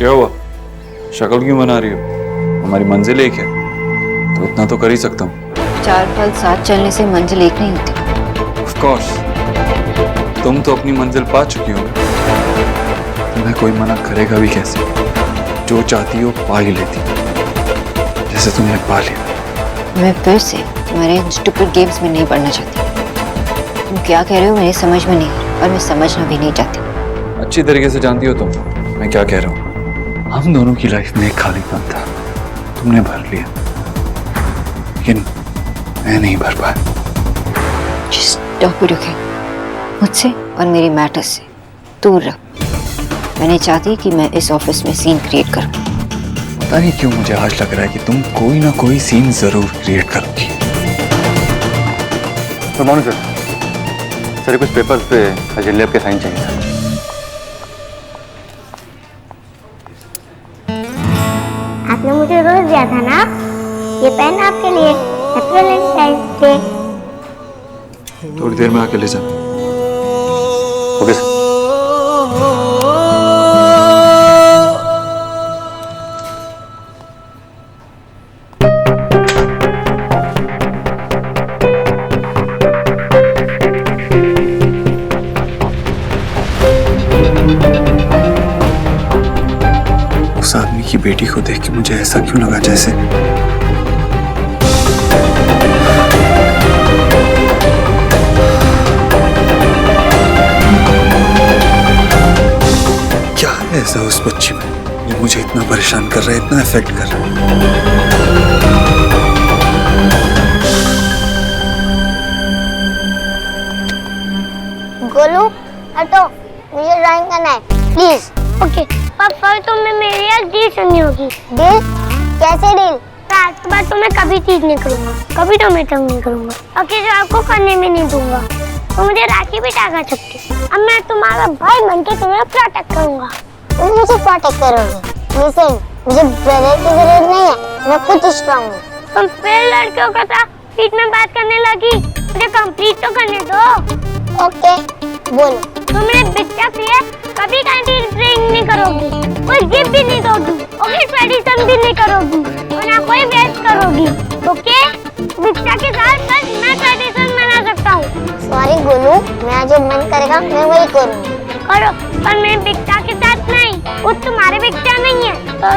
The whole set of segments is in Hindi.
क्या हुआ? शक्ल क्यों बना रही हो? हमारी मंजिल एक है तो इतना तो कर ही सकता हूँ। 4 पल साथ चलने से मंजिल एक नहीं होती। ऑफ कोर्स, तुम तो अपनी मंजिल पा चुकी हो। तुम्हें कोई मना करेगा भी कैसे? जो चाहती हो पा ही लेती, जैसे तुमने पा लिया। मैं फिर से तुम्हारे स्टूपिड गेम्स में नहीं पढ़ना चाहती। तुम क्या कह रहे हो मेरी समझ में नहीं आ रहा, और मैं समझना भी नहीं चाहती। अच्छी तरीके से जानती हो तुम मैं क्या कह रहा हूँ। हम दोनों की लाइफ में एक खालीपन था, तुमने भर लिया, लेकिन मैं नहीं भर पाया। Just stop it, okay? मुझसे और मेरी मैटर्स से दूर रहो। मैं नहीं चाहती कि मैं इस ऑफिस में सीन क्रिएट करूं। पता नहीं क्यों मुझे आज लग रहा है कि तुम कोई ना कोई सीन जरूर क्रिएट करोगी। Good morning sir. सर कुछ पेपर्स पे अजय आपके साइन चाहिए सर। आपने मुझे रोज दिया था ना, ये पेन आपके लिए। Happy Valentine's day. थोड़ी देर में आके ले जाना। Okay sir. उस आदमी की बेटी को देख के मुझे ऐसा क्यों लगा जैसे क्या है ऐसा उस बच्ची में जो मुझे इतना परेशान कर रहा है, इतना इफेक्ट कर रहा है। गोलू हटो, मुझे ड्राइंग करना है प्लीज। ओके पापा, तुम्हें मेरी आज डील सुननी होगी। डील? कैसे डील? आज के बाद तुम्हें कभी चीज नहीं करूंगा, कभी तुम्हें तंग नहीं करूंगा, ओके? जो आपको करने में नहीं दूंगा। तो मुझे राखी भी टाका सकती। अब मैं तुम्हारा भाई बनके तुम्हें प्रोटेक्ट करूंगा। तुम मुझे प्रोटेक्ट करोगे? लिसन, मुझे ब्रदर की जरूरत नहीं है, मैं खुद स्ट्रांग हूँ। तुम फिर लड़कियों का था बीच में बात करने लगी, मुझे कंप्लीट तो करने दो। ओके बोलो। तुमने बिट्टा पिए कभी कैंटीन ड्रिंक नहीं करोगी, कोई गिफ्ट भी नहीं दोगी, और ट्रेडिशन भी नहीं करोगी, और ना कोई वेस्ट करोगी, ओके? बिट्टा के साथ बस मैं ट्रेडिशन मना सकता हूँ। सॉरी गोलू, मैं जो मन करेगा मैं वही करूँगी। करो, पर मैं बिट्टा के साथ नहीं, वो तुम्हारे बिट्टा नहीं है, तो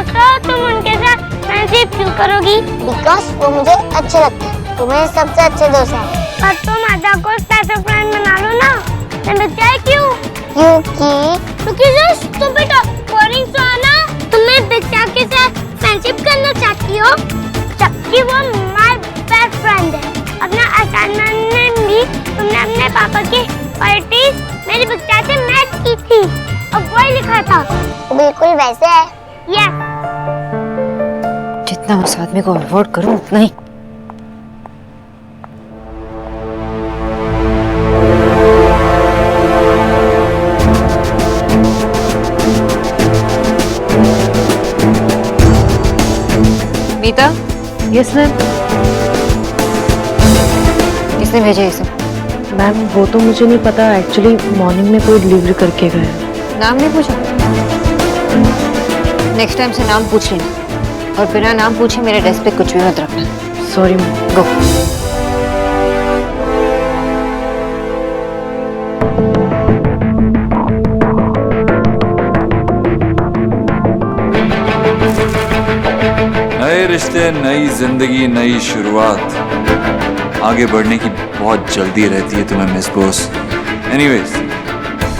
तुम उनके साथ फ्रेंडशिप क्यों करोगी? बिकॉज वो मुझे अच्छे लगते हैं, तुम्हें सबसे अच्छे दोस्त हैं। पर तुम आधा को स्पेशल फ्रेंड बना लो ना। मैं बताया क्यों? क्योंकि तुम बेटा बोरिंग तो है ना, तुम्हें बिट्टा के साथ फ्रेंडशिप करना चाहती हो, जबकि वो माय बेस्ट फ्रेंड है। अपना असाइनमेंट में भी तुमने अपने पापा की पार्टी मेरी बिट्टा से मैच की थी और वही लिखा था। बिल्कुल वैसे है। यस। जितना उस आदमी को अवॉइड करूं उतना ही। मीता? Yes ma'am. किसने भेजा ये सब? मैम वो तो मुझे नहीं पता, एक्चुअली मॉर्निंग में कोई डिलीवरी करके गया। नाम नहीं पूछा? नेक्स्ट टाइम से नाम पूछ लेना, और बिना नाम पूछे मेरे डेस्क पे कुछ भी मत रखना। Sorry ma'am. गो। नए रिश्ते, नई जिंदगी, नई शुरुआत। आगे बढ़ने की बहुत जल्दी रहती है तुम्हें मिस बोस। एनीवेज,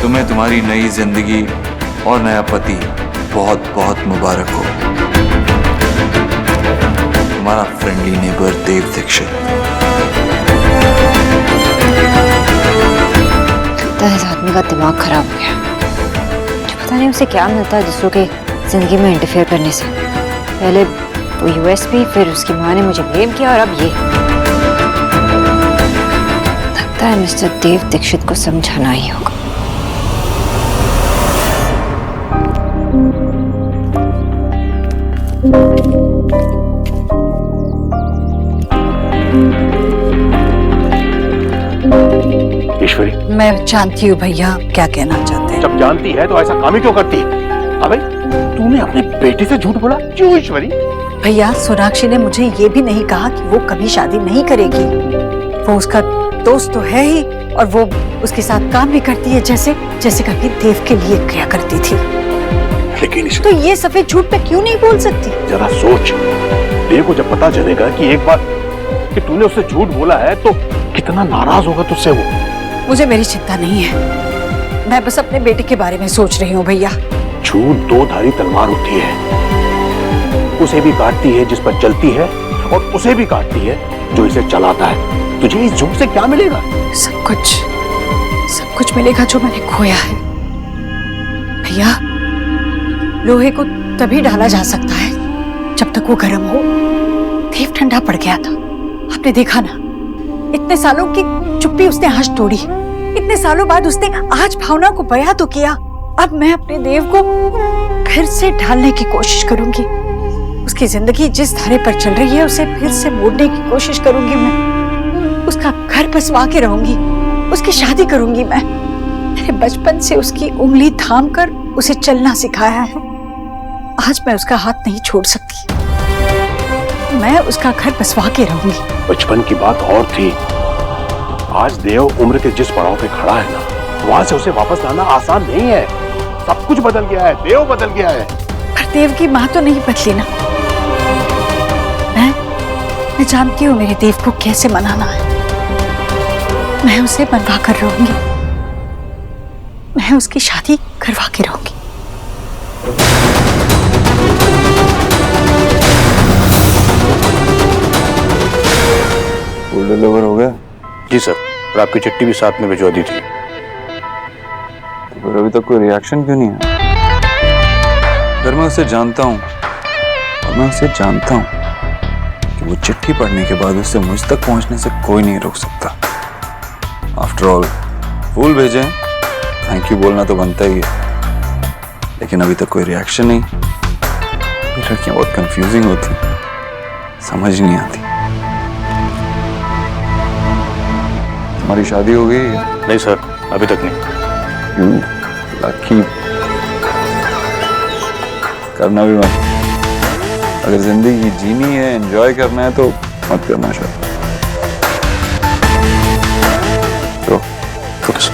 तुम्हें तुम्हारी नई जिंदगी और नया पति बहुत बहुत मुबारक हो। तुम्हारा फ्रेंडली नेबर देव दीक्षित। लगता है इस आदमी का दिमाग खराब हो गया। मुझे पता नहीं उसे क्या मिलता है दूसरों के जिंदगी में इंटरफेयर करने से। पहले वो यूएसपी, फिर उसकी माँ ने मुझे ब्लेम किया, और अब ये। लगता है मिस्टर देव दीक्षित को समझाना ही होगा। ईश्वरी, मैं जानती हूँ भैया क्या कहना चाहते हैं। जब जानती है तो ऐसा काम ही क्यों करती है? हाँ भाई, तूने तूने अपने बेटे से झूठ बोला क्यों ईश्वरी? भैया सोनाक्षी ने मुझे ये भी नहीं कहा कि वो कभी शादी नहीं करेगी। वो उसका दोस्त तो है ही और वो उसके साथ काम भी करती है जैसे जैसे कभी देव के लिए किया करती थी। लेकिन तो ये सफेद झूठ पे क्यों नहीं बोल सकती? जरा सोच, देव को जब पता चलेगा कि एक बार कि तूने उससे झूठ बोला है तो कितना नाराज होगा तुझसे वो। मुझे मेरी चिंता नहीं है, मैं बस अपने बेटे के बारे में सोच रही हूँ भैया। झूठ दो धारी तलवार होती है, उसे भी काटती है जिस पर चलती है और उसे भी काटती है जो इसे चलाता है। तुझे इस झूठ से क्या मिलेगा? सब कुछ मिलेगा जो मैंने खोया है। भैया लोहे को तभी डाला जा सकता है जब तक वो गर्म हो। देव ठंडा पड़ गया था, आपने देखा ना। इतने सालों की चुप्पी उसने आज तोड़ी, इतने सालों बाद उसने आज भावना को बयां तो किया। अब मैं अपने देव को फिर से ढालने की कोशिश करूंगी। उसकी जिंदगी जिस धारे पर चल रही है उसे फिर से मोड़ने की कोशिश करूंगी मैं। उसका घर बसवा के रहूंगी, उसकी शादी करूंगी मैं। मैंने बचपन से उसकी उंगली थाम कर उसे चलना सिखाया है। आज मैं उसका हाथ नहीं छोड़ सकती, मैं उसका घर बसवा के रहूंगी। बचपन की बात और थी, आज देव उम्र के जिस पड़ाव पे खड़ा है ना, वहां से उसे वापस लाना आसान नहीं है। सब कुछ बदल गया है, देव बदल गया है। पर देव की माँ तो नहीं बदली ना। मैं जानती हूँ मेरे देव को कैसे मनाना है। मैं उसे मनवा कर रहूंगी, मैं उसकी शादी करवा के रहूंगी। फूल डिलीवर हो गया? जी सर, और आपकी चिट्ठी भी साथ में भिजवा दी थी। पर अभी तक कोई रिएक्शन क्यों नहीं है? अगर मैं उसे जानता हूँ और मैं उसे जानता हूँ कि वो चिट्ठी पढ़ने के बाद उसे मुझ तक पहुंचने से कोई नहीं रोक सकता। आफ्टर ऑल फूल भेजे, थैंक यू बोलना तो बनता ही है, लेकिन अभी तक कोई रिएक्शन नहीं। ये लड़कियां बहुत कंफ्यूजिंग होती, समझ नहीं आती। हमारी शादी हो गई? नहीं सर, अभी तक नहीं। क्यों? लकी। करना भी मत। अगर जिंदगी जीनी है, एंजॉय करना है तो मत करना शायद। तो ओके सर।